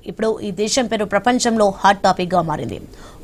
ఇప్పుడు ఈ దేశం పేరు ప్రపంచంలో హాట్ టాపిక్ గా మారింది.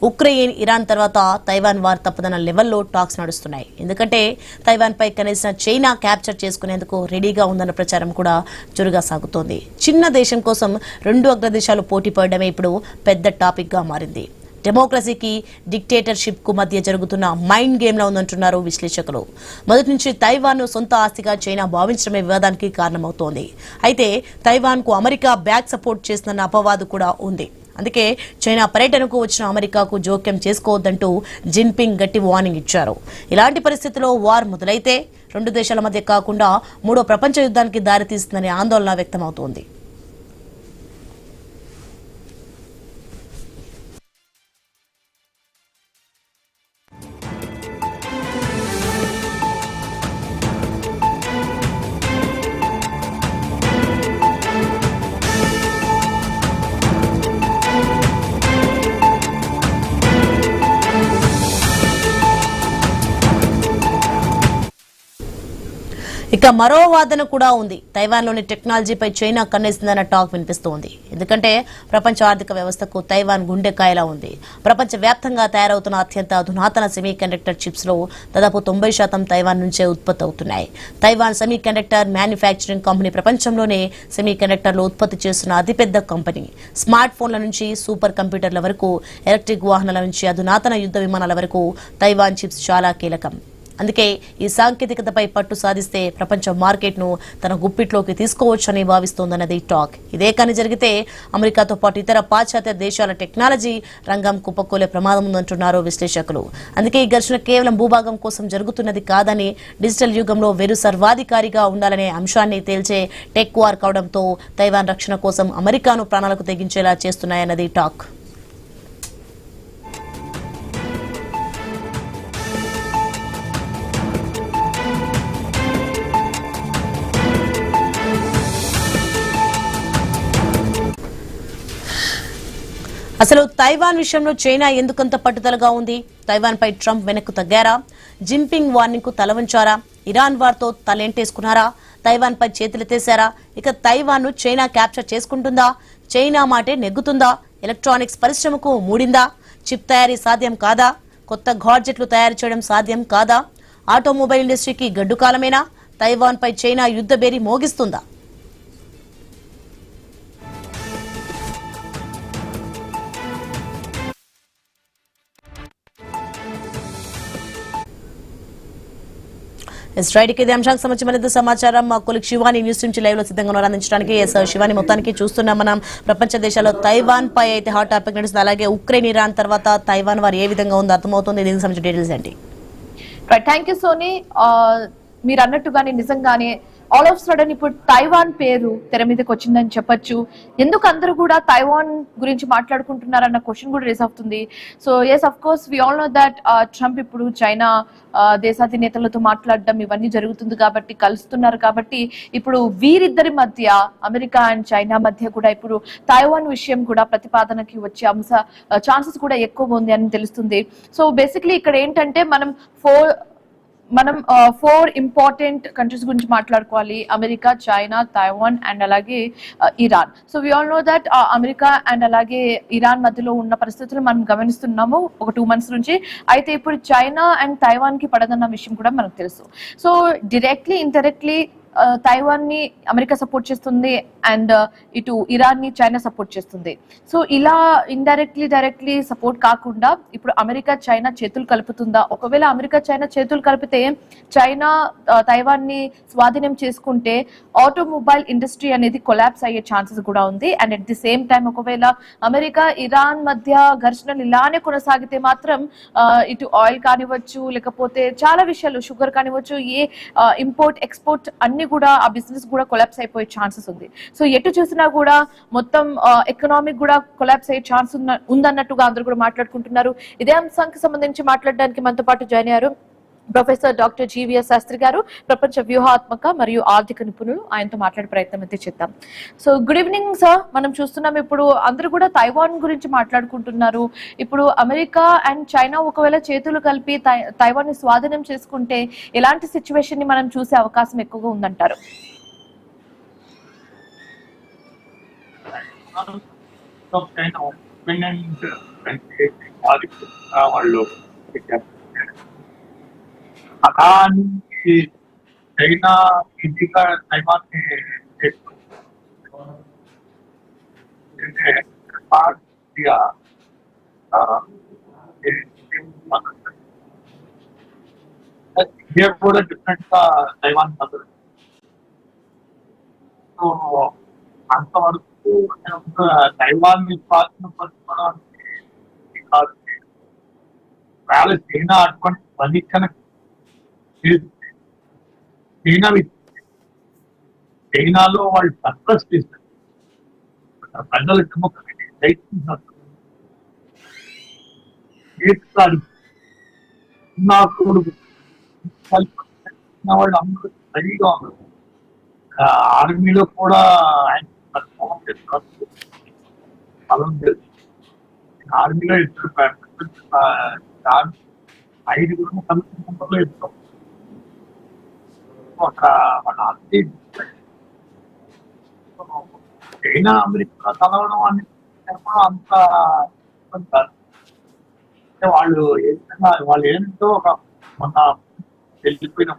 ఉక్రెయిన్ ఇరాన్ తర్వాత తైవాన్ వార్ తప్పదన్న లెవెల్లో టాక్స్ నడుస్తున్నాయి. ఎందుకంటే తైవాన్ పై కనీసం చైనా క్యాప్చర్ చేసుకునేందుకు రెడీగా ఉందన్న ప్రచారం కూడా చురుగా సాగుతోంది. చిన్న దేశం కోసం రెండు అగ్రదేశాలు పోటీ పడడమే ఇప్పుడు పెద్ద టాపిక్ గా మారింది. డెమోక్రసీకి డిక్టేటర్షిప్ కు మధ్య జరుగుతున్న మైండ్ గేమ్ లా ఉందంటున్నారు విశ్లేషకులు. మొదటి నుంచి తైవాన్ ను సొంత ఆస్తిగా చైనా భావించడమే వివాదానికి కారణమవుతోంది. అయితే తైవాన్ కు అమెరికా బ్యాక్ సపోర్ట్ చేస్తున్న అపవాదు కూడా ఉంది. అందుకే చైనా పర్యటనకు వచ్చిన అమెరికాకు జోక్యం చేసుకోవద్దంటూ జిన్పింగ్ గట్టి వార్నింగ్ ఇచ్చారు. ఇలాంటి పరిస్థితుల్లో వార్ మొదలైతే రెండు దేశాల మధ్య కాకుండా మూడో ప్రపంచ యుద్ధానికి దారితీస్తుందనే ఆందోళన వ్యక్తమవుతోంది. ఇక మరో వాదన కూడా ఉంది. తైవాన్లోని టెక్నాలజీపై చైనా కన్నేసిందన్న టాక్ వినిపిస్తోంది. ఎందుకంటే ప్రపంచ ఆర్థిక వ్యవస్థకు తైవాన్ గుండెకాయలా ఉంది. ప్రపంచ వ్యాప్తంగా తయారవుతున్న అత్యంత అధునాతన సెమీకండక్టర్ చిప్స్ లో దాదాపు 90% తైవాన్ నుంచే ఉత్పత్తి అవుతున్నాయి. తైవాన్ సెమీకండక్టర్ మ్యానుఫ్యాక్చరింగ్ కంపెనీ ప్రపంచంలోనే సెమీకండక్టర్లు ఉత్పత్తి చేస్తున్న అతిపెద్ద కంపెనీ. స్మార్ట్ ఫోన్ల నుంచి సూపర్ కంప్యూటర్ల వరకు, ఎలక్ట్రిక్ వాహనాల నుంచి అధునాతన యుద్ధ విమానాల వరకు తైవాన్ చిప్స్ చాలా కీలకం. అందుకే ఈ సాంకేతికతపై పట్టు సాధిస్తే ప్రపంచ మార్కెట్ ను తన గుప్పిట్లోకి తీసుకోవచ్చని భావిస్తోందన్నది టాక్. ఇదే కానీ జరిగితే అమెరికాతో పాటు ఇతర పాశ్చాత్య దేశాల టెక్నాలజీ రంగం కుప్పకూలే ప్రమాదం ఉందంటున్నారు విశ్లేషకులు. అందుకే ఈ ఘర్షణ కేవలం భూభాగం కోసం జరుగుతున్నది కాదని, డిజిటల్ యుగంలో వెరు సర్వాధికారిగా ఉండాలనే అంశాన్ని తేల్చే టెక్ వార్ కావడంతో తైవాన్ రక్షణ కోసం అమెరికాను ప్రాణాలకు తెగించేలా చేస్తున్నాయన్నది టాక్. అసలు తైవాన్ విషయంలో చైనా ఎందుకంత పట్టుదలగా ఉంది? తైవాన్ పై ట్రంప్ వెనక్కు తగ్గారా? జిన్పింగ్ వార్నింగ్ కు తలవంచారా? ఇరాన్ వార్తో తలెంటేసుకున్నారా? తైవాన్ పై చేతులెత్తేశారా? ఇక తైవాన్ ను చైనా క్యాప్చర్ చేసుకుంటుందా? చైనా మాటే నెగ్గుతుందా? ఎలక్ట్రానిక్స్ పరిశ్రమకు మూడిందా? చిప్ తయారీ సాధ్యం కాదా? కొత్త గాడ్జెట్లు తయారు చేయడం సాధ్యం కాదా? ఆటోమొబైల్ ఇండస్ట్రీకి గడ్డు కాలమేనా? తైవాన్ పై చైనా యుద్ధ బేరీ మోగిస్తుందా? ఇదే అంశానికి సంబంధించి మరింత సమాచారం మా కొలిక్ శివాని న్యూస్ నుంచి లైవ్ లో సిద్ధంగా అందించడానికి. శివాని, మొత్తానికి చూస్తున్నాం మనం ప్రపంచ దేశాల్లో తైవాన్ పై అయితే హాట్ టాపిక్ నడుస్తుంది. అలాగే ఉక్రెయిన్ ఇరాన్ తర్వాత తైవాన్ వారు ఏ విధంగా ఉందో అర్థమవుతుంది. దీనికి సంబంధించిన డీటెయిల్స్ ఏంటి? Thank you Soni. మీరు అన్నట్టుగానే నిజంగానే ఆల్ ఆఫ్ సడన్ ఇప్పుడు తైవాన్ పేరు తెర మీదకి వచ్చిందని చెప్పొచ్చు. ఎందుకు అందరూ కూడా తైవాన్ గురించి మాట్లాడుకుంటున్నారన్న క్వశ్చన్ కూడా రేస్ అవుతుంది. So yes, of course we all know that Trump ఇప్పుడు చైనా దేశాధినేతలతో మాట్లాడడం ఇవన్నీ జరుగుతుంది కాబట్టి, కలుస్తున్నారు కాబట్టి ఇప్పుడు వీరిద్దరి మధ్య, అమెరికా అండ్ చైనా మధ్య కూడా ఇప్పుడు తైవాన్ విషయం కూడా ప్రతిపాదనకి వచ్చే ఛాన్సెస్ కూడా ఎక్కువ ఉంది అని తెలుస్తుంది. సో బేసిక్లీ ఇక్కడ ఏంటంటే మనం ఫోర్ ఇంపార్టెంట్ కంట్రీస్ గురించి మాట్లాడుకోవాలి: అమెరికా, చైనా, తైవాన్ అండ్ అలాగే Iran. So we all know that America and అలాగే ఇరాన్ మధ్యలో ఉన్న పరిస్థితులు మనం గమనిస్తున్నాము ఒక 2 months నుంచి. అయితే ఇప్పుడు చైనా అండ్ తైవాన్ కి పడదన్న విషయం కూడా మనకు తెలుసు. సో డైరెక్ట్లీ ఇండైరెక్ట్లీ తైవాన్ ని అమెరికా సపోర్ట్ చేస్తుంది అండ్ ఇటు ఇరాన్ ని చైనా సపోర్ట్ చేస్తుంది. సో ఇలా ఇండైరెక్ట్లీ డైరెక్ట్లీ సపోర్ట్ కాకుండా ఇప్పుడు అమెరికా చైనా చేతులు కలుపుతుందా? ఒకవేళ అమెరికా చైనా చేతులు కలిపితే చైనా తైవాన్ ని స్వాధీనం చేసుకుంటే ఆటోమొబైల్ ఇండస్ట్రీ అనేది కొలాప్స్ అయ్యే ఛాన్సెస్ కూడా ఉంది. And at the same time ఒకవేళ అమెరికా ఇరాన్ మధ్య ఘర్షణలు ఇలానే కొనసాగితే మాత్రం ఇటు ఆయిల్ కానివచ్చు, లేకపోతే చాలా విషయాలు, షుగర్ కానివచ్చు, ఏ ఇంపోర్ట్ ఎక్స్పోర్ట్ అన్ని కూడా ఆ బిజినెస్ కూడా కొలాప్స్ అయిపోయే ఛాన్సెస్ ఉంది. సో ఎటు చూసినా కూడా మొత్తం ఎకనామిక్ కూడా కొలాప్స్ అయ్యే ఛాన్స్ ఉందన్నట్టుగా అందరూ కూడా మాట్లాడుకుంటున్నారు. ఇదే అంశానికి సంబంధించి మాట్లాడడానికి మనతో పాటు జాయిన్ అయ్యారు ప్రొఫెసర్ డాక్టర్ జీవీఎస్ శాస్త్రి గారు, ప్రపంచ వ్యూహాత్మక మరియు ఆర్థిక నిపుణులు. ఆయనతో మాట్లాడే ప్రయత్నం అయితే చేద్దాం. So good evening sir. మనం చూస్తున్నాం ఇప్పుడు అందరూ కూడా తైవాన్ గురించి మాట్లాడుకుంటున్నారు. ఇప్పుడు అమెరికా అండ్ చైనా ఒకవేళ చేతులు కలిపి తైవాన్ ని స్వాధీనం చేసుకుంటే ఎలాంటి సిచ్యువేషన్ ని మనం చూసే అవకాశం ఎక్కువగా ఉందంటారు? ఆఫ్ చైనా ఇండిపెండెంట్ కంట్రీ వాళ్ళు పెట్టారు. అలాంటి చైనా ఈజీగా తైవాన్ని ఇండియా కూడా డిఫరెంట్ గా తైవాన్ పద్ధతి. సో అంతవరకు తైవాన్ స్వాతంత్రం కాదు. వేళ చైనా అటువంటి పరీక్షణ చైనాలో వాళ్ళు సక్సెస్ చేస్తారు. ప్రజలకు నా కొడుకు వాళ్ళు అందరూ సరిగా ఉన్నారు. ఆర్మీలో కూడా ఆయన బలం తెలుసు. ఆర్మీలో ఇద్దరు 5 కమిషన్ ఇస్తాం. చైనా అమెరికా కలవడం అనేది అంత వాళ్ళు ఏంటో ఒక మొన్న వెళ్ళిపోయిన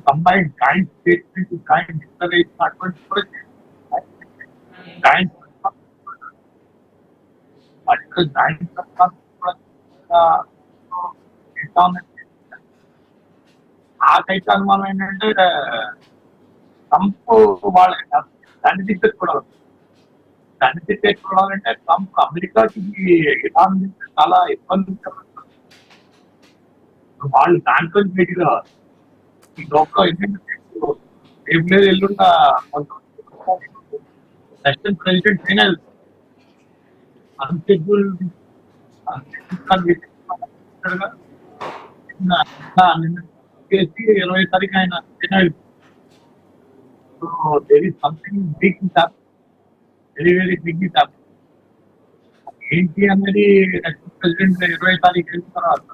combine joint statement joint declaration అటువంటి కూడా జాయింట్ నాకైతే అనుమానం ఏంటంటే ట్రంప్ వాళ్ళ దాన్ని తిట్టేసుకోవాలంటే ట్రంప్ అమెరికాకి ఇరాన్ చాలా ఇబ్బంది. వాళ్ళు దాంట్లో మీటిగా ఈ లోపల ఏంటంటే ఏం లేదు ఎల్లుండా రష్యన్ ప్రెసిడెంట్ చైనా అన్షెడ్యూల్ చేసి 20 తారీఖు ఆయన China there is something big very very big ఏంటి అనేది రష్యన్ ప్రెసిడెంట్ 20 తారీఖు వెళ్ళిన తర్వాత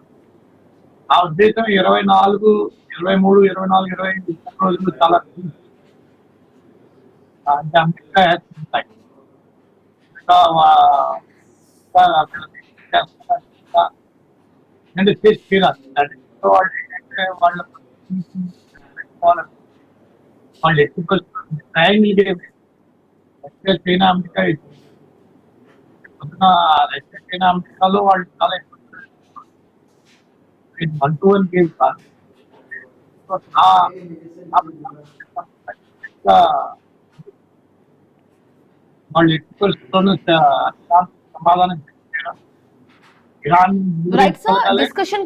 ఆ ఉద్దేశం 24, 23, 24, 25 రోజులు చాలా అమెరికా వాళ్ళు ఎక్కువ Russia China America Russia China అమెరికాలో వాళ్ళు చాలా ఎక్కువ 1-1 గేమ్ కాదు. వాళ్ళు ఎక్కువ సమాధానం right sir, discussion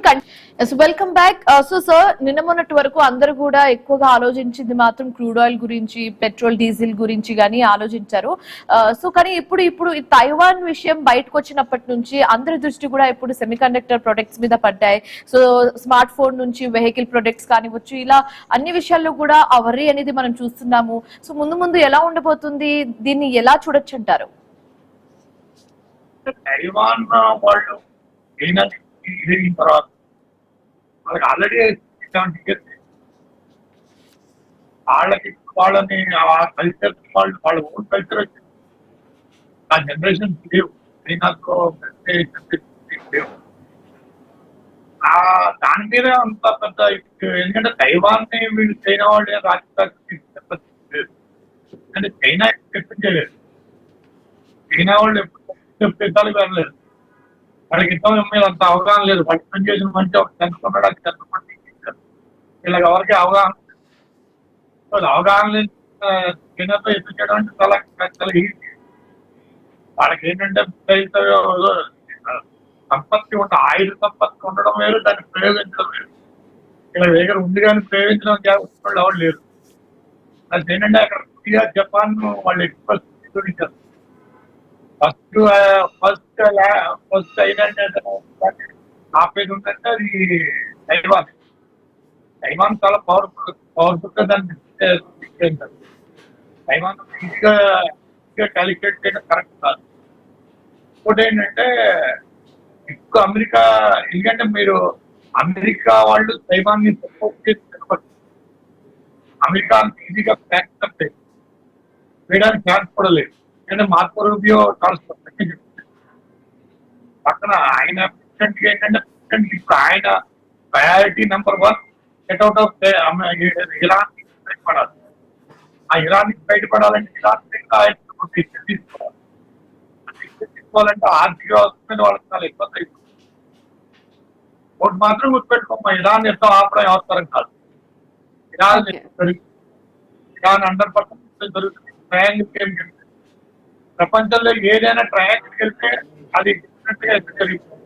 welcome back. So sir, నిన్న మొన్నటి వరకు అందరూ కూడా ఎక్కువగా ఆలోచించింది మాత్రం క్రూడ్ ఆయిల్ గురించి, పెట్రోల్ డీజిల్ గురించి కానీ ఆలోచించారు. సో కానీ ఇప్పుడు ఈ తైవాన్ విషయం బయటకు వచ్చినప్పటి నుంచి అందరి దృష్టి కూడా ఇప్పుడు సెమీకండక్టర్ ప్రొడక్ట్స్ మీద పడ్డాయి. సో స్మార్ట్ ఫోన్ నుంచి వెహికల్ ప్రొడక్ట్స్ కానివచ్చు, ఇలా అన్ని విషయాల్లో కూడా ఆ వర్రీ అనేది మనం చూస్తున్నాము. సో ముందు ఎలా ఉండబోతుంది, దీన్ని ఎలా చూడొచ్చు అంటారు? తైవాన్ వాళ్ళు తర్వాత వాళ్ళకి ఆల్రెడీ వాళ్ళని కల్చర్ వాళ్ళ ఓన్ కల్చర్ వచ్చింది. ఆ జనరేషన్ లేవు చైనాతో లేవు. దాని మీద అంత పెద్ద ఎందుకంటే తైవాన్ ని వీళ్ళు చైనా వాళ్ళే రాజకీయ అంటే చైనా ఎక్స్పెక్ట్ చేయలేదు. చైనా వాళ్ళు ఎప్పుడు చెప్పేసాలు వెళ్ళలేదు. వాళ్ళకి ఇంత మీద అంత అవగాహన లేదు. వాళ్ళు పని చేసిన మంచి ఒక చదువుకున్నాడు, అది చదువుకుంటే వీళ్ళకి ఎవరికి అవగాహన లేదు. చైనాతో ఎదురు చేయడం అంటే చాలా ఈజీ. వాళ్ళకి ఏంటంటే సంపత్తి ఆయుధ సంపత్తి ఉండడం వేరు, దాన్ని ప్రయోగించడం వేరు. ఇలా దగ్గర ఉంది కానీ ప్రయోగించడం వాళ్ళు ఎవరు లేరు. అది ఏంటంటే అక్కడ కొరియా, జపాన్ వాళ్ళు ఎక్కువ చూపించారు. ఫస్ట్ అయినంటే ఆపేది ఉందంటే అది తైవాన్ చాలా పవర్ఫుల్ గా దాన్ని తైవాన్ ఈజీగా క్యాలిక్యులేట్ చేయడం కరెక్ట్ కాదు. ఇంకోటి ఏంటంటే ఎక్కువ అమెరికా, ఎందుకంటే మీరు అమెరికా వాళ్ళు తైవాన్ ని సపోర్ట్ చేసి అమెరికా ఈజీగా ప్యాక్ వేయడానికి ఛాన్స్ కూడా లేదు. ఎందుకంటే మార్కో రూబియో చాలా స్పష్టంగా చెప్తారు. పక్కన ఆయన ప్రెసిడెంట్ ఏంటంటే ప్రెసిడెంట్ ఇప్పుడు ఆయన priority number 1 get out of Iran బయటపడాలి. ఆ ఇరాన్ నుంచి బయటపడాలంటే ఇరాన్ తీసుకోవాలి. తీసుకోవాలంటే ఆర్థిక వ్యవస్థ మీద వాళ్ళకి చాలా ఇబ్బంది అయిపోతుంది. ఒకటి మాత్రం గుర్తుపెట్టుకోమ్మా, ఇరాన్ ఎంతో ఆపడం అవసరం కాదు. ఇరాన్ ఇరాన్ 100% జరుగుతుంది. ట్రయాంగిల్ గేమ్ గెలిస్తే ప్రపంచంలో ఏదైనా ట్రయాంగిల్ గెలిస్తే అది డిఫరెంట్ గా జరిగిపోతుంది.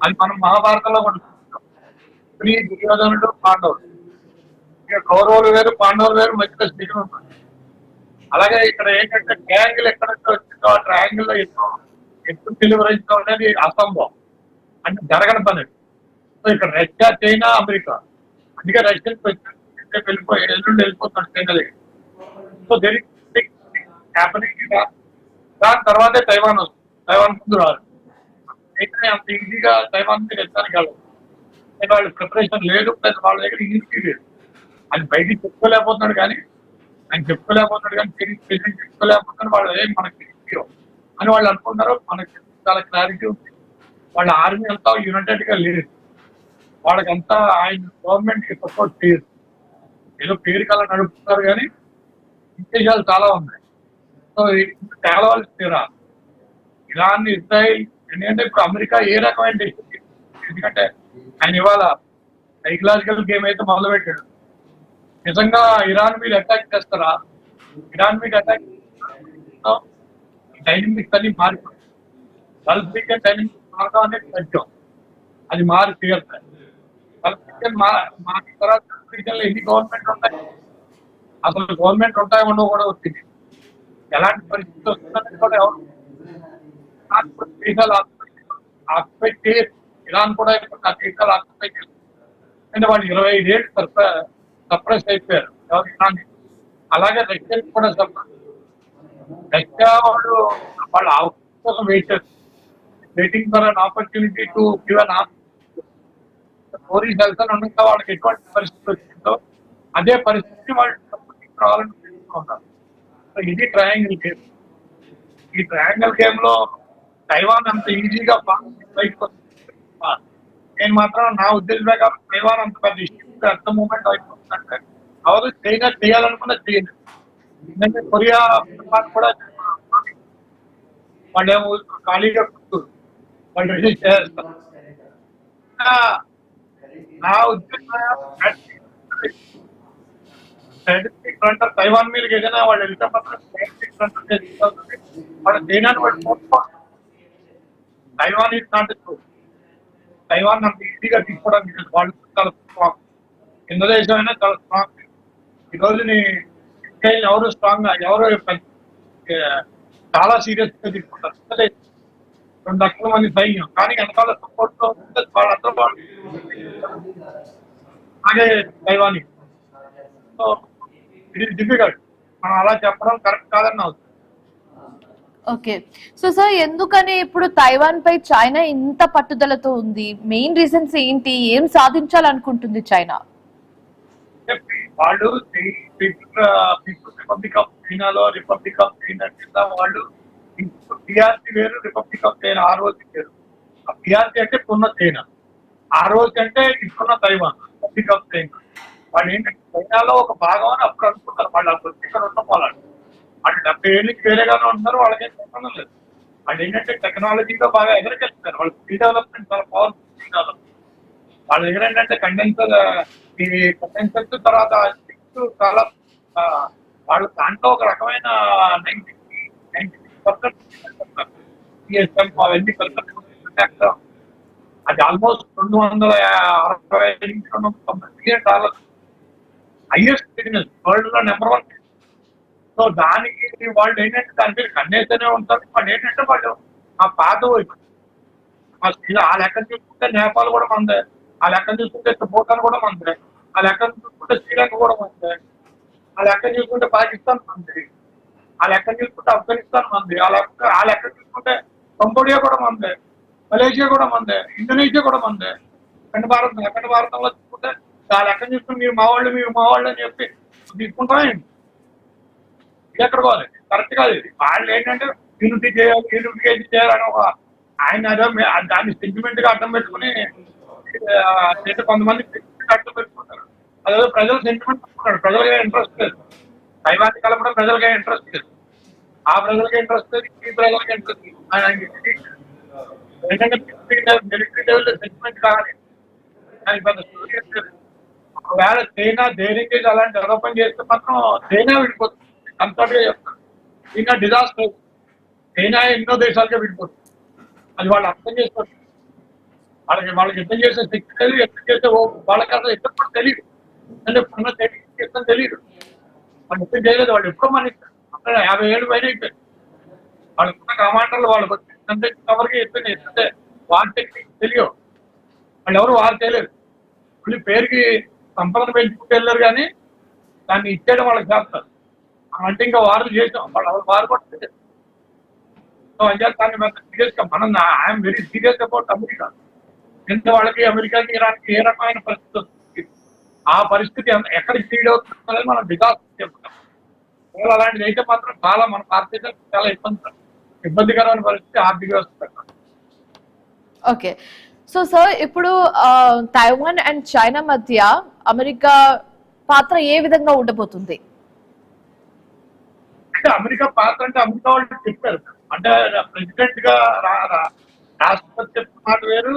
అది మనం మహాభారతంలో కూడా చూస్తాం. స్త్రీ, దుర్యోధనుడు, పాండవులు. ఇక కౌరవులు వేరు, పాండవులు వేరు, మధ్యలో శ్రీకృష్ణుడు ఉంటాడు. అలాగే ఇక్కడ ఏంటంటే ట్రయాంగిల్ ఎక్కడైతే వచ్చిందో ఆ ట్రయాంగిల్ లో ఎక్కువ నిలువరించడం అనేది అసంభవం, అంటే జరగని పని. సో ఇక్కడ రష్యా, చైనా, అమెరికా, అందుకే రష్యన్ వెళ్ళిపోయి ఎల్లుండి వెళ్ళిపోతాడు చైనా దగ్గర. So happening. దాని తర్వాతే తైవాన్ వస్తుంది. తైవాన్ ముందు రాదు. అయితే అంత ఈజీగా తైవాన్ మీద ఎత్తానికి వెళ్ళదు. వాళ్ళ ప్రిపరేషన్ లేదు, ప్లస్ వాళ్ళ దగ్గర ఈజీ లేదు. అది బయటికి చెప్పుకోలేకపోతున్నాడు కానీ చెప్పుకోలేకపోతున్నాడు వాళ్ళు ఏం మనకి అని వాళ్ళు అనుకున్నారు. మనకి చాలా క్లారిటీ ఉంది. వాళ్ళ ఆర్మీ అంతా యునైటెడ్ గా లేదు. వాళ్ళకంతా ఆయన గవర్నమెంట్ కి సపోర్ట్ చేయరు. ఏదో పేరుకల్లా నడుపుతున్నారు కానీ విశేషాలు చాలా ఉన్నాయి. సో తేలవలసి ఇరాన్, ఇజ్రాయిల్, ఎందుకంటే ఇప్పుడు అమెరికా ఏ రకమైన డెసిషన్, ఎందుకంటే ఆయన ఇవాళ సైకలాజికల్ గేమ్ అయితే మొదలుపెట్టాడు. నిజంగా ఇరాన్ మీద అటాక్ చేస్తారా? ఇరాన్ మీద అటాక్ డైనమిక్స్ అన్ని మారిపోయింది. గల్ఫ్ రీజియన్ డైనమిక్స్ మారడం అనేది సత్యం. అది మారి తీరుతాయి. గల్ఫ్ రీజియన్ మారిన తర్వాత గల్ఫ్ రీజియన్ లో ఎన్ని గవర్నమెంట్ ఉంటాయి, అసలు గవర్నమెంట్ ఉంటాయో ఉండవు కూడా వచ్చింది. ఎలాంటి పరిస్థితి వస్తుందని కూడా ఎవరు దేశాలు ఆక్యుపై చేయరు. ఇరాన్ కూడా ఇప్పుడు ఆ దేశాలు ఆక్యుపై చేస్తారు. అంటే వాళ్ళు 25 ఏళ్ళు సప్రెస్ అయిపోయారు ఇరాన్. అలాగే రష్యా కూడా సప్రెస్. రష్యా వాళ్ళు వాళ్ళ అవకాశం కోసం waiting for an opportunity to give an story సెల్సన్ ఉండగా వాళ్ళకి ఎటువంటి పరిస్థితి వచ్చిందో అదే పరిస్థితి వాళ్ళు రావాలని తెలుసుకున్నారు. ఇది ట్రయాంగిల్ గేమ్. ఈ ట్రయాంగిల్ గేమ్ లో తైవాన్ అంత ఈజీగా బయటకు వస్తుంది. నేను మాత్రం నా ఉద్దేశం ప్రకారం తైవాన్ అంత పెద్ద ఇష్యూ అంత మూమెంట్ అయిపోతుందంటే అవరు చైనా చేయాలనుకున్న చేయలేదు. ఎందుకంటే కొరియా కూడా వాళ్ళేమో ఖాళీగా కూర్చోరు, వాళ్ళు రిలీజ్ చేస్తారు. నా ఉద్దేశం తైవాన్ మీద ఏదైనా వాళ్ళు వెళ్తే మాత్రం వాళ్ళ చైనాని వాళ్ళు మోసుకోవాలి. Taiwan is not true. Taiwan అంత ఈజీగా తీసుకోవడానికి వాళ్ళు చాలా స్ట్రాంగ్. కింద దేశం అయినా చాలా స్ట్రాంగ్. ఈ రోజుని ఎవరు స్ట్రాంగ్ గా ఎవరు చాలా సీరియస్ గా తీసుకుంటారు. 2 లక్షల మంది సైన్యం కానీ వెనకాల సపోర్ట్ తో వాళ్ళందరూ అలాగే Taiwan. So it is difficult. మనం అలా చెప్పడం కరెక్ట్ కాదని అవుతుంది. ఓకే. సో సార్, ఎందుకని ఇప్పుడు తైవాన్ పై చైనా ఇంత పట్టుదలతో ఉంది? మెయిన్ రీజన్స్ ఏంటి? ఏం సాధించాలనుకుంటుంది చైనా? వాళ్ళు రిపబ్లిక్ ఆఫ్ చైనాలో రిపబ్లిక్ ఆఫ్ చైనా కింద వాళ్ళు పిఆర్సీ వేరు, రిపబ్లిక్ ఆఫ్ చైనా ఆర్ఓసీ వేరు. ఆ పిఆర్సీ అంటే ఇప్పుడున్న చైనా, ఆర్ఓసీ అంటే ఇప్పుడున్న తైవాన్, రిపబ్లిక్ ఆఫ్ చైనా. వాళ్ళు ఏంటంటే చైనాలో ఒక భాగం అని అప్పుడు అనుకుంటారు. వాళ్ళు అప్పుడు ఇక్కడ ఉండడం వాళ్ళు 70 ఏళ్ళకి వేరేగానే ఉంటున్నారు. వాళ్ళకేం సంబంధం లేదు. వాళ్ళు ఏంటంటే టెక్నాలజీలో బాగా ఎగరకెళ్తున్నారు. వాళ్ళు స్కిల్ డెవలప్మెంట్ చాలా పవర్ఫుల్ స్కిల్ డెవలప్మెంట్. వాళ్ళ దగ్గర ఏంటంటే కండెన్సర్స్ తర్వాత చాలా వాళ్ళు దాంట్లో ఒక రకమైన 96% అవన్నీ అది almost $260 billion highest business world లో నెంబర్ 1. సో దానికి వాళ్ళు ఏంటంటే దాని పేరు కన్నేస్తూనే ఉంటారు. వాళ్ళు ఏంటంటే వాళ్ళు ఆ పాత ఆ లెక్కను చూసుకుంటే నేపాల్ కూడా మందే, ఆ లెక్కను చూసుకుంటే భూటాన్ కూడా మందే, ఆ లెక్కను చూసుకుంటే శ్రీలంక కూడా మందే, ఆ లెక్కను చూసుకుంటే పాకిస్తాన్ మంది, ఆ లెక్కను చూసుకుంటే ఆఫ్ఘనిస్తాన్ మంది, ఆ లెక్కను చూసుకుంటే కంబోడియా కూడా మందే, మలేషియా కూడా మందే, ఇండోనేషియా కూడా మందే. అఖండ భారతంలో చూసుకుంటే ఆ లెక్కను చూసుకుంటే మీరు మా వాళ్ళు అని చెప్పి తీసుకుంటామేంటి? ఎక్కడ పోవాలి? కరెక్ట్ కాదు ఇది. వాళ్ళు ఏంటంటే యూనిఫికేషన్ చేయాలని ఒక ఆయన అదే దాన్ని సెంటిమెంట్ గా అడ్డం పెట్టుకుని కొంతమంది అడ్డం పెట్టుకుంటారు. అదే ప్రజలు సెంటిమెంట్ పెట్టుకుంటారు. ప్రజలకే ఇంట్రెస్ట్ లేదు. దైవాన్ని కలపడం ప్రజలకే ఇంట్రెస్ట్ లేదు. ఆ ప్రజలకే ఇంట్రెస్ట్ లేదు, ఈ ప్రజలకే ఇంట్రెస్ట్ లేదు. ఏంటంటే మిలిటరీ లెవెల్ సెంటిమెంట్ కావాలి. దానికి పెద్ద స్టోరీ లేదు. ఒకవేళ చైనా ధైర్యం చేసి అలాంటి డెవలప్మెంట్ చేస్తే మాత్రం చైనా విడిపోతుంది. అంతటిగా చెప్తాను. China disaster. చైనా ఎన్నో దేశాలుగా విడిపోతుంది. అది వాళ్ళు అర్థం చేసుకోవచ్చు. వాళ్ళకి యుద్ధం చేసే శక్తి లేదు, యుద్ధం చేసే వాళ్ళకి అసలు యుద్ధం కూడా తెలియదు. అంటే ఇప్పుడున్న యుద్ధం తెలియదు. వాళ్ళు యుద్ధం చేయలేదు. వాళ్ళు ఎప్పుడో మన అక్కడ 50 ఏళ్ళు పైన అయిపోయింది. వాళ్ళకున్న కమాండర్లు వాళ్ళకి వచ్చిందంటే ఎవరికి యుద్ధం చేస్తుంటే వార్ టెక్నిక్ తెలియవు. వాళ్ళు ఎవరు వారు చేయలేరు. మళ్ళీ పేరుకి సంపదను పెంచుకుంటూ వెళ్ళారు, కానీ దాన్ని ఇచ్చేయడం వాళ్ళకి చేస్తారు. అంటే ఇంకా వారు చేసాం, వాళ్ళు వారు కూడా తెలియదు. సో దాన్ని సీరియస్ గా మనం I'm very serious about America. ఎంత వాళ్ళకి అమెరికాకి ఇరాన్కి ఏ రకమైన పరిస్థితి వస్తుంది, ఆ పరిస్థితి ఎక్కడికి ఫీడ్ అవుతుంది మనం డిజాస్టర్ చెప్తాం. అలాంటిది అయితే మాత్రం చాలా మన భారతదేశం చాలా ఇబ్బందికరమైన పరిస్థితి ఆర్థిక వ్యవస్థ. ఓకే, సో సార్ ఇప్పుడు తైవాన్ అండ్ చైనా మధ్య అమెరికా పాత్ర ఏ విధంగా ఉండబోతుంది? అంటే అమెరికా పాత్ర అంటే అమెరికా వాళ్ళు చెప్పారు. అంటే ప్రెసిడెంట్ గా రాష్ట్రపతి చెప్పిన మాట వేరు,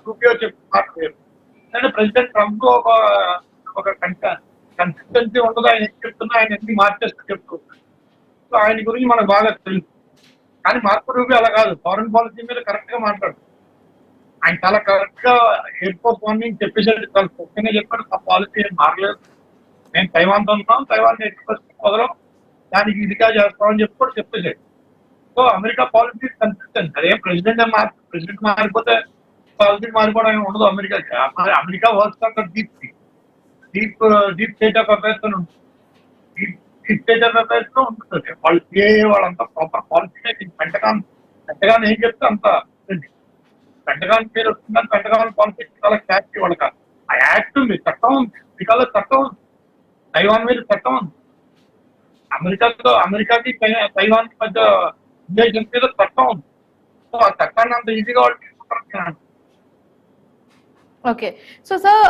రూపియో చెప్పిన మాట వేరు. అంటే ప్రెసిడెంట్ ట్రంప్ ఒక కన్సిస్టెన్సీ ఉండదు. ఆయన ఏం చెప్తున్నా ఆయన ఎన్ని మార్చేస్తూ చెప్తున్నారు. సో ఆయన గురించి మనకు బాగా తెలుసు. కానీ మార్కో రూబియో అలా కాదు. ఫారెన్ పాలసీ మీద కరెక్ట్ గా మాట్లాడు. ఆయన చాలా కరెక్ట్ గా ఎయిర్పోర్ట్ వార్నింగ్ చెప్పేసాడు. చాలా స్పష్టంగా చెప్పాడు, ఆ పాలసీ ఏం మారలేదు. మేము తైవాన్తో ఉన్నాం, తైవాన్ వదలం, దానికి ఇదిగా చేస్తామని చెప్పి కూడా చెప్పేసాడు. So America policy consistent. అదేం ప్రెసిడెంట్ మారిపోతే పాలసీ మారిపోవడం ఉండదు అమెరికాకి. అమెరికా వర్క్స్ అంటారు డీప్ స్టేట్ ఆఫ్ అఫైర్స్ అని ఉంటుంది. డీప్ స్టేట్ ఆఫ్ అఫైర్స్ లో ఉంటుంది. వాళ్ళు వాళ్ళంతా ప్రాపర్ పాలసీ మేకింగ్. పెంటగాన్ ఏం చెప్తే అంత పెంటగాన్ పేరు వస్తుందని పెంటగాన్ పాలసీ చాలా క్యాచ్ వాళ్ళకి. ఆ యాక్ట్ ఉంది, చట్టం ఉంది, అమెరికాలో చట్టం ఉంది, తైవాన్ మీద చట్టం ఉంది. అమెరికాకి తైవాన్ మధ్య రిలేషన్స్ మీద చట్టం ఉంది. సో ఆ చట్టాన్ని అంత ఈజీగా వాళ్ళు తీసుకుంటారు. Okay, so sir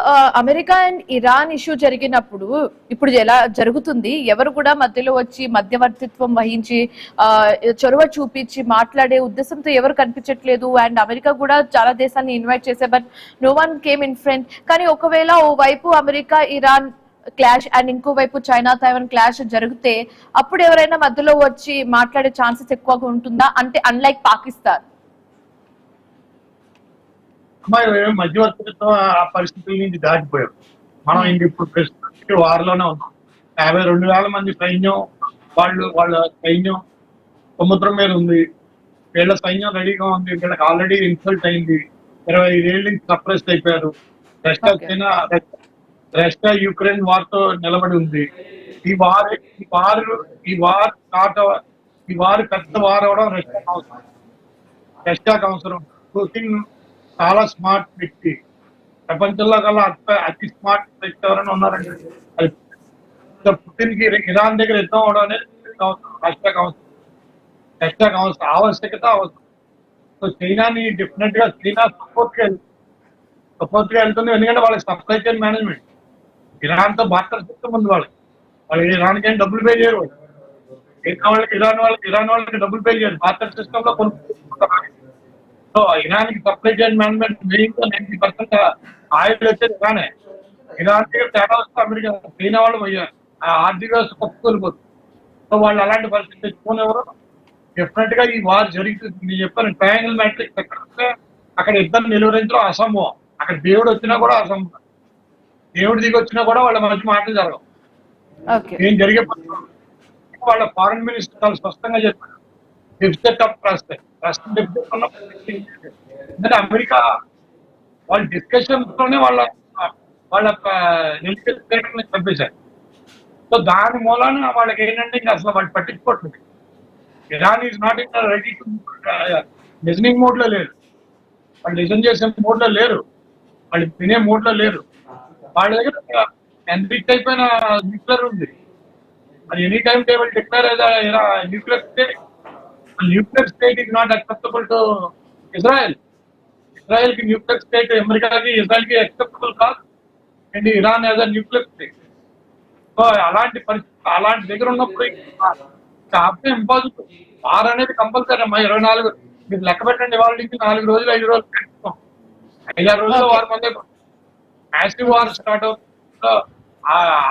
America and Iran issue జరిగినప్పుడు ఇప్పుడు ఎలా జరుగుతుంది? ఎవరు కూడా మధ్యలో వచ్చి మధ్యవర్తిత్వం వహించి చొరవ చూపించి మాట్లాడే ఉద్దేశంతో ఎవరు కనిపించట్లేదు. అండ్ అమెరికా కూడా చాలా దేశాన్ని ఇన్వైట్ చేసే, but no one came in front. కానీ ఒకవేళ ఓ వైపు అమెరికా ఇరాన్ క్లాష్ అండ్ ఇంకోవైపు చైనా తైవాన్ క్లాష్ జరిగితే అప్పుడు ఎవరైనా మధ్యలో వచ్చి మాట్లాడే ఛాన్సెస్ ఎక్కువగా ఉంటుందా? అంటే అన్లైక్ పాకిస్తాన్. మధ్యవర్తిత్వం ఆ పరిస్థితుల నుంచి దాటిపోయాం మనం. ఇంక ఇప్పుడు ప్రస్తుతం వారిలోనే ఉన్నాం. 52,000 మంది సైన్యం, వాళ్ళ సైన్యం సముద్రం మీద ఉంది. వీళ్ళ సైన్యం రెడీగా ఉంది. వీళ్ళకి ఆల్రెడీ ఇన్సల్ట్ అయింది. 25 ఏళ్ళ నుంచి సప్రెస్ అయిపోయారు. రష్యా యుక్రెయిన్ వార్ తో నిలబడి ఉంది. ఈ వార్ పెద్ద వార్ అవడం రష్యాకు అవసరం. పుతిన్ చాలా స్మార్ట్ వ్యక్తి. ప్రపంచంలో కల్లా అతి స్మార్ట్ వ్యక్తి ఎవరైనా ఉన్నారండి. అది పుతిన్ కి ఇరాన్ దగ్గర యుద్ధం అవడం అనేది రష్యాకు అవసరం, ఆవశ్యకత అవసరం. సో చైనాని డెఫినెట్ గా చైనా సపోర్ట్ గా వెళ్తుంది. ఎందుకంటే వాళ్ళకి సప్లై చైన్ మేనేజ్మెంట్. ఇరాన్ తో బార్టర్ సిస్టమ్ ఉంది. వాళ్ళు ఇరాన్కి ఏం డబ్బులు పే చేయరు. ఇరాన్ వాళ్ళకి డబ్బులు పే చేయరు. బార్టర్ సిస్టమ్ లో కొనుక్కుంటారు. సో ఇరాన్ కి సప్లై చైన్ మేనేజ్మెంట్ 90% ఆయిల్ వచ్చేది ఇరానే. ఇరాన్ దగ్గర తేడా వస్తే అమెరికా, చైనా వాళ్ళు ఆర్థిక వ్యవస్థ కొట్టుకోలిపోతుంది. సో వాళ్ళు అలాంటి పరిస్థితి తెచ్చుకోనివ్వరు. డెఫినెట్ గా ఈ వార్ జరుగుతుంది. నేను చెప్పాను, ట్రయాంగిల్ మ్యాట్రిక్స్ ఎక్కడ వస్తే అక్కడ ఇద్దరు నిలువరించడం అసంభవం. అక్కడ దేవుడు వచ్చినా కూడా అసంభవం. దేవుడు దిగి వచ్చినా కూడా వాళ్ళ మధ్య మాటలు జరగవు. ఏం జరిగే వాళ్ళ ఫారెన్ మినిస్టర్ చాలా స్పష్టంగా చెప్పారు, డెఫిసిట్ ఆఫ్ ట్రస్ట్. ఎందుకంటే అమెరికా వాళ్ళ డిస్కషన్స్ తోనే వాళ్ళ చంపేశారు. సో దాని మూలాన వాళ్ళకి ఏంటంటే ఇంకా అసలు వాళ్ళు పట్టించుకోవట్లేదు. Iran is not in ready to listening mode లో లేరు. వాళ్ళు లిజన్ చేసే మోడ్ లో లేరు. వాళ్ళు తినే మోడ్ లో లేరు. వాళ్ళ దగ్గర ఎన్రిచ్ అయిపోయిన న్యూక్లియర్ ఉంది. And any time they will declare as a nuclear state. A nuclear state is not acceptable to Israel. Israel ki nuclear state, America ki Israel ki acceptable కాదు. And Iran as a nuclear state. So అలాంటి పరిస్థితి అలాంటి దగ్గర ఉన్నప్పుడు ఆప్తే impossible. War అనేది compulsory అమ్మా. 24 మీరు లెక్క పెట్టండి, వాళ్ళ నుంచి 4 రోజులు 5 రోజులు పెట్టుకోం. 5-6 రోజుల్లో వారు మళ్ళీ మ్యాసివ్ వార్ స్టార్ట్ అవుతుంది.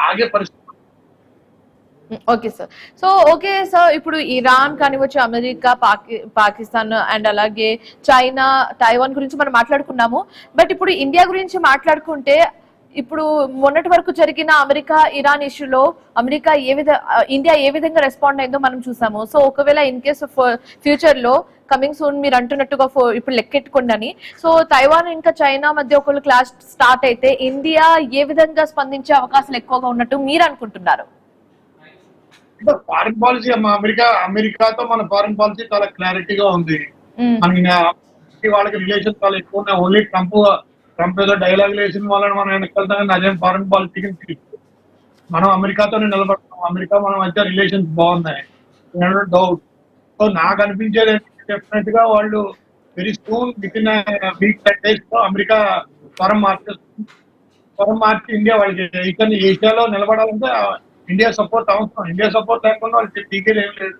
ఆగే పరిస్థితి. Okay sir. So okay sir, ఇప్పుడు ఇరాన్ కానివచ్చు, అమెరికా, పాకిస్తాన్ అండ్ అలాగే చైనా, తైవాన్ గురించి మనం మాట్లాడుకున్నాము. బట్ ఇప్పుడు ఇండియా గురించి మాట్లాడుకుంటే, ఇప్పుడు మొన్నటి వరకు జరిగిన అమెరికా ఇరాన్ ఇష్యూలో ఇండియా ఏ విధంగా రెస్పాండ్ అయిందో మనం చూసాము. సో ఒకవేళ ఇన్ కేస్ ఫ్యూచర్ లో కమింగ్ సూన్ మీరు అంటున్నట్టుగా ఇప్పుడు లెక్కెట్టుకోండి అని, సో తైవాన్ ఇంకా చైనా మధ్య ఒకళ్ళు క్లాష్ స్టార్ట్ అయితే ఇండియా ఏ విధంగా స్పందించే అవకాశాలు ఎక్కువగా ఉన్నట్టు మీరు అనుకుంటున్నారు? ఫారిన్ పాలసీ అమ్మా, అమెరికాతో మన ఫారిన్ పాలసీ చాలా క్లారిటీగా ఉంది. మనకి వాళ్ళకి రిలేషన్ చాలా ఎక్కువ ఉన్నాయి. ఓన్లీ ట్రంప్ ఏదో డైలాగ్ వేసిన వాళ్ళని మనం వెనకెళ్తాం, కానీ అదేం ఫారిన్ పాలసీకి మనం అమెరికాతోనే నిలబడతాం. అమెరికా మన మధ్య రిలేషన్స్ బాగున్నాయి, డౌట్. సో నాకు అనిపించేది డెఫినెట్ గా వాళ్ళు very soon with in week 10 days తో అమెరికా స్వరం మార్చి ఇండియా వాళ్ళకి ఏషియాలో నిలబడాలంటే ఇండియా సపోర్ట్ అవసరం. ఇండియా సపోర్ట్ లేకుండా వాళ్ళకి టీకేలు ఏం లేదు.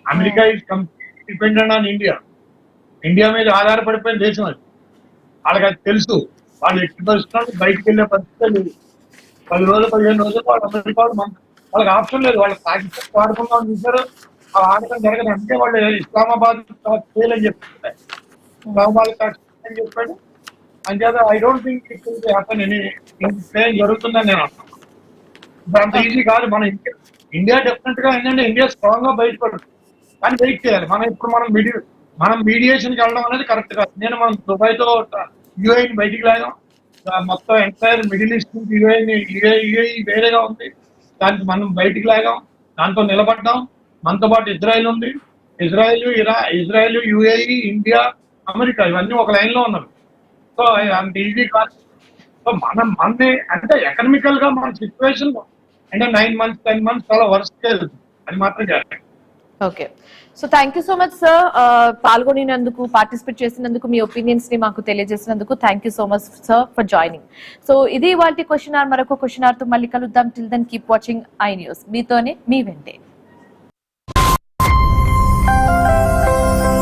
America is complete dependent on India. India మీద ఆధారపడిపోయిన దేశం అది. వాళ్ళకి అది తెలుసు. వాళ్ళు ఎట్టి పరిస్థితుల్లో బయటకు వెళ్ళే పరిస్థితి లేదు. 10 రోజులు 15 రోజులు వాళ్ళు అమెరికా వాళ్ళకి ఆప్షన్ లేదు. వాళ్ళకి పాకిస్తాన్ వాడుకుందాం చూసారు, ఆ ఆడటం జరగదు. అంటే వాళ్ళు ఇస్లామాబాద్ ఫెయిల్ అని చెప్తున్నారు. ఇస్లామాబాద్ అని చెప్పాడు. అంచేత I don't think it will happen any జరుగుతుందని నేను అంటున్నాను. అంత ఈజీ కాదు. మన ఇండియా డెఫినెట్ గా ఏంటంటే ఇండియా స్ట్రాంగ్ గా బయటపడుతుంది, కానీ వెయిట్ చేయాలి. మనం మీడియేషన్కి వెళ్ళడం అనేది కరెక్ట్ కాదు. మనం దుబాయ్ తో యూఏని బయటికి లాగాం. మొత్తం ఎంటైర్ మిడిల్ ఈస్ట్ నుంచి యూఏఈ వేరేగా ఉంది, దానికి మనం బయటికి లాగాం. దాంతో నిలబడ్డాం. మనతో పాటు ఇజ్రాయెల్ ఉంది. ఇజ్రాయెల్, యూఏఈ, ఇండియా, అమెరికా ఇవన్నీ ఒక లైన్ లో ఉన్నారు. సో అంత ఈజీ కాదు. సో మనది అంటే ఎకనామికల్ గా మన సిచ్యువేషన్ అంటే 9 months 10 months చాలా వర్స్ట్ అది మాత్రం చేస్తాం. Okay. So thank you so much sir, పాల్గొనినందుకు, పార్టిసిపేట్ చేసినందుకు, మీ ఒపీనియన్స్ ని మాకు తెలియజేసినందుకు thank you so much sir for joining. So ఇది ఇవాల్టి క్వశ్చన్ అవర్. మరొక క్వశ్చన్ అవర్ తో మళ్ళీ కలుద్దాం. Till then keep watching I News. మీతోనే మీ వెంటే.